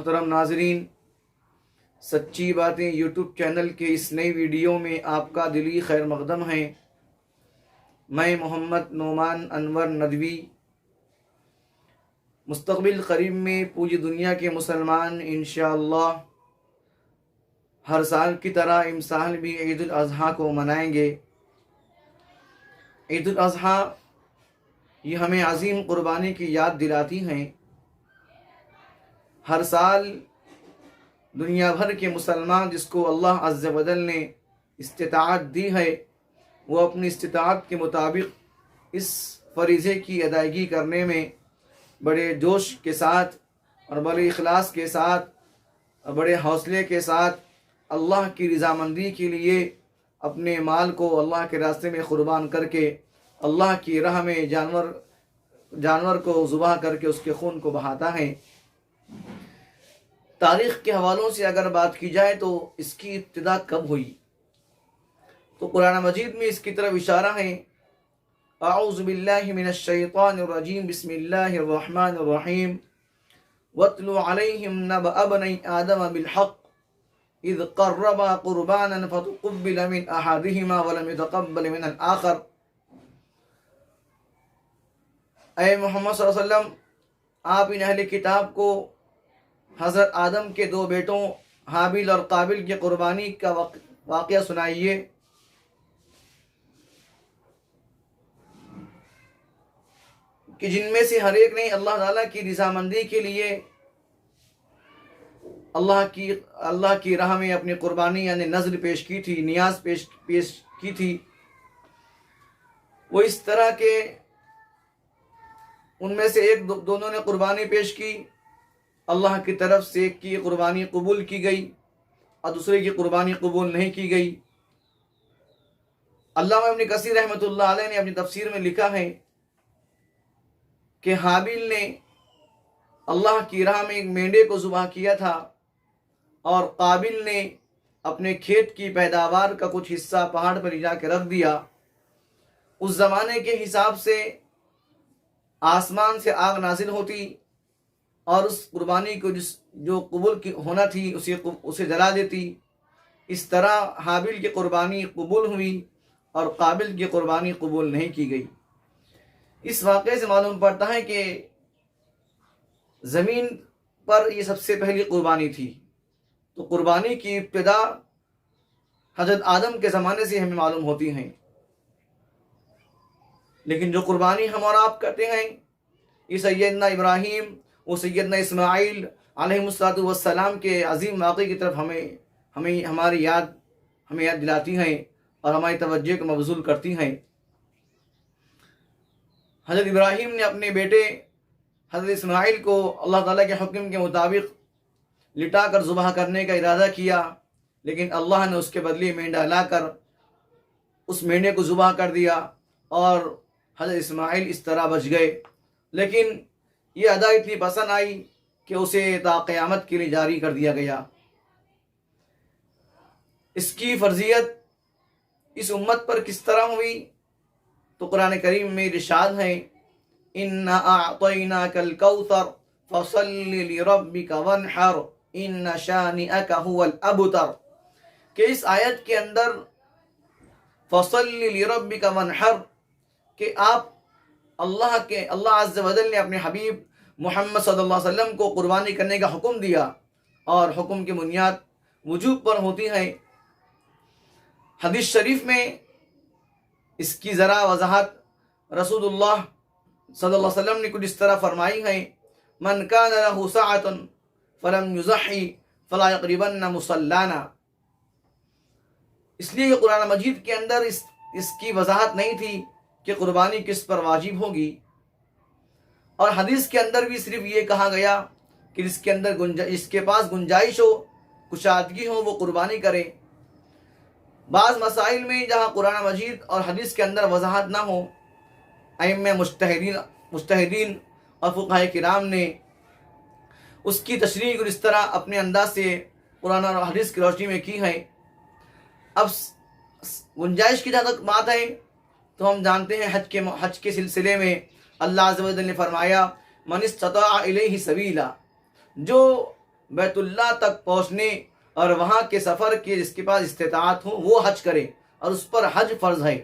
محترم ناظرین، سچی باتیں یوٹیوب چینل کے اس نئی ویڈیو میں آپ کا دلی خیر مقدم ہے۔ میں محمد نعمان انور ندوی۔ مستقبل قریب میں پوری دنیا کے مسلمان انشاءاللہ ہر سال کی طرح امسال بھی عید الاضحیٰ کو منائیں گے۔ عید الاضحیٰ یہ ہمیں عظیم قربانی کی یاد دلاتی ہیں۔ ہر سال دنیا بھر کے مسلمان جس کو اللہ عز و جل نے استطاعت دی ہے، وہ اپنی استطاعت کے مطابق اس فریضے کی ادائیگی کرنے میں بڑے جوش کے ساتھ اور بڑے اخلاص کے ساتھ اور بڑے حوصلے کے ساتھ اللہ کی رضامندی کے لیے اپنے مال کو اللہ کے راستے میں قربان کر کے اللہ کی راہ میں جانور کو ذبح کر کے اس کے خون کو بہاتا ہے۔ تاریخ کے حوالوں سے اگر بات کی جائے تو اس کی ابتدا کب ہوئی، تو قرآن مجید میں اس کی طرف اشارہ ہے۔ اعوذ باللہ من الشیطان الرجیم، بسم اللہ الرحمن الرحیم۔ وَاتْلُ عَلَيْهِمْ نَبَأَ ابْنَيْ آدَمَ بِالْحَقِّ إِذْ قَرَّبَا قُرْبَانًا فَتُقُبِّلَ مِنْ أَحَدِهِمَا وَلَمْ يُتَقَبَّلْ مِنَ الْآخَرِ۔ اے محمد صلی اللہ علیہ وسلم، آپ ان اہل کتاب کو حضرت آدم کے دو بیٹوں حابیل اور قابل کی قربانی کا واقعہ سنائیے۔ کہ جن میں سے ہر ایک نے اللہ تعالیٰ کی رضامندی کے لیے اللہ کی راہ میں اپنی قربانی یعنی نذر پیش کی تھی، نیاز پیش کی تھی۔ وہ اس طرح کے ان میں سے ایک دونوں نے قربانی پیش کی، اللہ کی طرف سے ایک کی قربانی قبول کی گئی اور دوسرے کی قربانی قبول نہیں کی گئی۔ علامہ ابن کثیر رحمۃ اللہ علیہ نے اپنی تفسیر میں لکھا ہے کہ حابیل نے اللہ کی راہ میں ایک مینڈے کو ذبح کیا تھا اور قابل نے اپنے کھیت کی پیداوار کا کچھ حصہ پہاڑ پر جا کے رکھ دیا۔ اس زمانے کے حساب سے آسمان سے آگ نازل ہوتی اور اس قربانی کو جو قبول ہونا تھی اسے جلا دیتی۔ اس طرح حابیل کی قربانی قبول ہوئی اور قابل کی قربانی قبول نہیں کی گئی۔ اس واقعے سے معلوم پڑتا ہے کہ زمین پر یہ سب سے پہلی قربانی تھی، تو قربانی کی ابتدا حضرت آدم کے زمانے سے ہمیں معلوم ہوتی ہیں۔ لیکن جو قربانی ہم اور آپ کرتے ہیں، یہ سیدنا ابراہیم و سیدنا اسماعیل علیہ السلام کے عظیم واقعے کی طرف ہمیں یاد دلاتی ہیں اور ہماری توجہ کو مبذول کرتی ہیں۔ حضرت ابراہیم نے اپنے بیٹے حضرت اسماعیل کو اللہ تعالیٰ کے حکم کے مطابق لٹا کر ذبح کرنے کا ارادہ کیا، لیکن اللہ نے اس کے بدلے مینڈا لا کر اس مینڈے کو ذبح کر دیا اور حضرت اسماعیل اس طرح بچ گئے۔ لیکن یہ ادا اتنی پسند آئی کہ اسے تا قیامت کے لیے جاری کر دیا گیا۔ اس کی فرضیت اس امت پر کس طرح ہوئی، تو قرآن کریم میں ارشاد ہے، اِنَّا أَعْطَيْنَاكَ الْكَوْثَرَ فَصَلِّ لِرَبِّكَ وَانْحَرْ إِنَّ شَانِئَكَ هُوَ الْأَبْتَرُ، کہ اس آیت کے اندر فَصَلِّ لِرَبِّكَ وَانْحَرْ کہ آپ اللہ عز و جل نے اپنے حبیب محمد صلی اللہ علیہ وسلم کو قربانی کرنے کا حکم دیا، اور حکم کی بنیاد وجوب پر ہوتی ہے۔ حدیث شریف میں اس کی ذرا وضاحت رسول اللہ صلی اللہ علیہ وسلم نے کچھ اس طرح فرمائی ہے، من کان لہ سعۃ فلم یضحی فلا یقربن مصلانا۔ اس لیے کہ قرآن مجید کے اندر اس کی وضاحت نہیں تھی کہ قربانی کس پر واجب ہوگی، اور حدیث کے اندر بھی صرف یہ کہا گیا کہ جس کے پاس گنجائش ہو، کشادگی ہو، وہ قربانی کرے۔ بعض مسائل میں جہاں قرآن مجید اور حدیث کے اندر وضاحت نہ ہو، ائمہ مجتہدین اور فقہاء کرام نے اس کی تشریح اور اس طرح اپنے انداز سے قرآن اور حدیث کی روشنی میں کی ہے۔ اب گنجائش کی جہاں تک بات ہے تو ہم جانتے ہیں حج کے سلسلے میں اللہ عز و جل نے فرمایا، من استطاع الیہ سبیلا، جو بیت اللہ تک پہنچنے اور وہاں کے سفر کے جس کے پاس استطاعت ہو وہ حج کرے، اور اس پر حج فرض ہے۔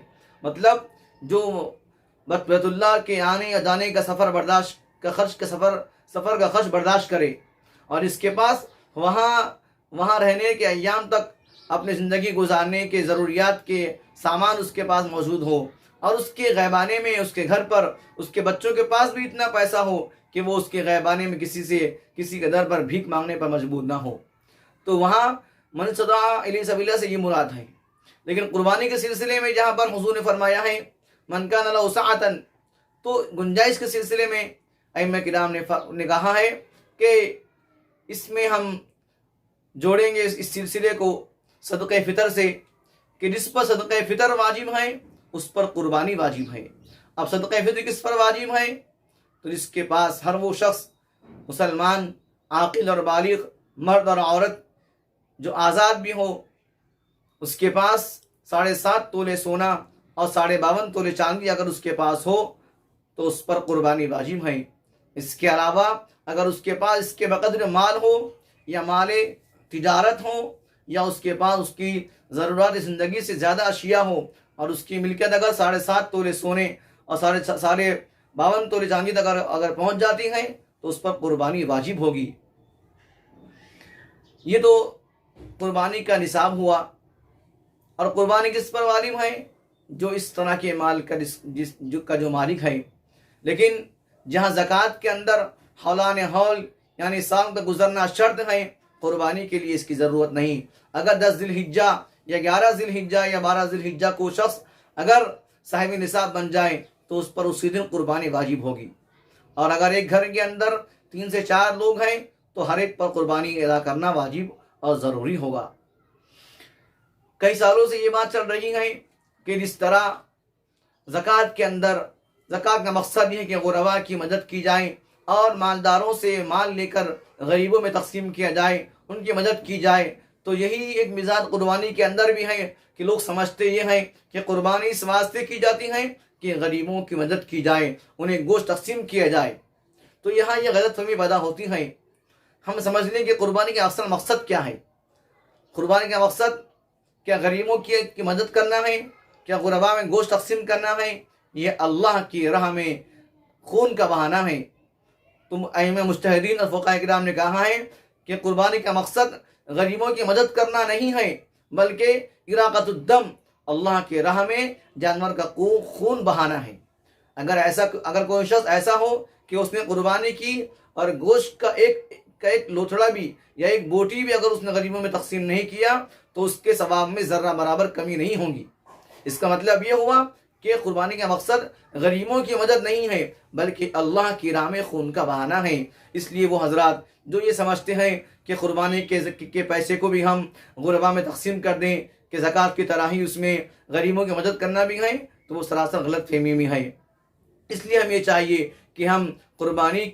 مطلب جو بیت اللہ کے آنے یا جانے کا سفر برداشت کا خرچ کا سفر کا خرچ برداشت کرے، اور اس کے پاس وہاں رہنے کے ایام تک اپنی زندگی گزارنے کے ضروریات کے سامان اس کے پاس موجود ہو، اور اس کے غیبانے میں اس کے گھر پر اس کے بچوں کے پاس بھی اتنا پیسہ ہو کہ وہ اس کے غیبانے میں کسی کے در پر بھیک مانگنے پر مجبور نہ ہو۔ تو وہاں من استطاع الیہ سبیلا سے یہ مراد ہے۔ لیکن قربانی کے سلسلے میں جہاں پر حضور نے فرمایا ہے من کان لہ سعۃ، تو گنجائش کے سلسلے میں ائمہ کرام نے کہا ہے کہ اس میں ہم جوڑیں گے اس سلسلے کو صدقہ فطر سے، کہ جس پر صدقہ فطر واجب ہے اس پر قربانی واجب ہے۔ اب صدقہ فطر کس پر واجب ہے؟ تو جس کے پاس ہر وہ شخص مسلمان عاقل اور بالغ مرد اور عورت جو آزاد بھی ہو، اس کے پاس 7.5 تولے سونا اور 52.5 تولے چاندی اگر اس کے پاس ہو تو اس پر قربانی واجب ہے۔ اس کے علاوہ اگر اس کے پاس اس کے بقدر مال ہو یا مال تجارت ہو، یا اس کے پاس اس کی ضرورت زندگی سے زیادہ اشیاء ہو، اور اس کی ملکیت اگر 7.5 تولے سونے اور 52 تولے چاندی تک اگر پہنچ جاتی ہیں تو اس پر قربانی واجب ہوگی۔ یہ تو قربانی کا نصاب ہوا۔ اور قربانی کس پر واجب ہے؟ جو اس طرح کے مال کا جو مالک ہے۔ لیکن جہاں زکوٰۃ کے اندر حولان حول یعنی سال کا گزرنا شرط ہے، قربانی کے لیے اس کی ضرورت نہیں۔ اگر 10 ذی الحجہ یا 11 ذی الحجہ یا 12 ذی الحجہ کو شخص اگر صاحب نصاب بن جائے تو اس پر اسی دن قربانی واجب ہوگی۔ اور اگر ایک گھر کے اندر 3 سے 4 لوگ ہیں تو ہر ایک پر قربانی ادا کرنا واجب اور ضروری ہوگا۔ کئی سالوں سے یہ بات چل رہی ہے کہ جس طرح زکوٰۃ کے اندر زکوٰۃ کا مقصد یہ ہے کہ غرباء کی مدد کی جائے اور مالداروں سے مال لے کر غریبوں میں تقسیم کیا جائے، ان کی مدد کی جائے، تو یہی ایک مزاج قربانی کے اندر بھی ہے کہ لوگ سمجھتے یہ ہیں کہ قربانی اس واسطے کی جاتی ہے کہ غریبوں کی مدد کی جائے، انہیں گوشت تقسیم کیا جائے۔ تو یہاں یہ غلط فہمی پیدا ہوتی ہے۔ ہم سمجھ لیں کہ قربانی کا اصل مقصد کیا ہے۔ قربانی کا مقصد کیا غریبوں کی مدد کرنا ہے؟ کیا غرباء میں گوشت تقسیم کرنا ہے؟ یہ اللہ کی راہ میں خون کا بہانا ہے۔ تم ائمہ مجتہدین اور فقہاء کرام نے کہا ہے کہ قربانی کا مقصد غریبوں کی مدد کرنا نہیں ہے، بلکہ اراقۃ الدم، اللہ کی راہ میں جانور کا خون بہانا ہے۔ اگر کوئی شخص ایسا ہو کہ اس نے قربانی کی اور گوشت کا ایک لوتھڑا بھی یا ایک بوٹی بھی اگر اس نے غریبوں میں تقسیم نہیں کیا تو اس کے ثواب میں ذرہ برابر کمی نہیں ہوگی۔ اس کا مطلب یہ ہوا کہ قربانی کا مقصد غریبوں کی مدد نہیں ہے بلکہ اللہ کی راہ میں خون کا بہانا ہے۔ اس لیے وہ حضرات جو یہ سمجھتے ہیں کہ قربانی کے پیسے کو بھی ہم غرباء میں تقسیم کر دیں کہ زکوٰۃ کی طرح ہی اس میں غریبوں کی مدد کرنا بھی ہے، تو وہ سراسر غلط فہمی میں ہے۔ اس لیے ہمیں چاہیے کہ ہم قربانی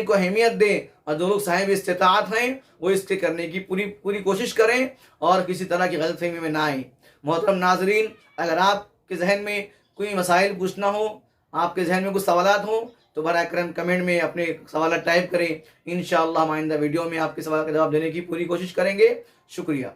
کو اہمیت دیں، اور جو لوگ صاحب استطاعت ہیں وہ اس کے کرنے کی پوری کوشش کریں اور کسی طرح کی غلط فہمی میں نہ آئیں۔ محترم ناظرین، اگر آپ کے ذہن میں کوئی مسائل پوچھنا ہو، آپ کے ذہن میں کچھ سوالات ہوں تو براہ کرم کمنٹ میں اپنے سوالات ٹائپ کریں۔ انشاءاللہ ہم آئندہ ویڈیو میں آپ کے سوال کا جواب دینے کی پوری کوشش کریں گے۔ شکریہ۔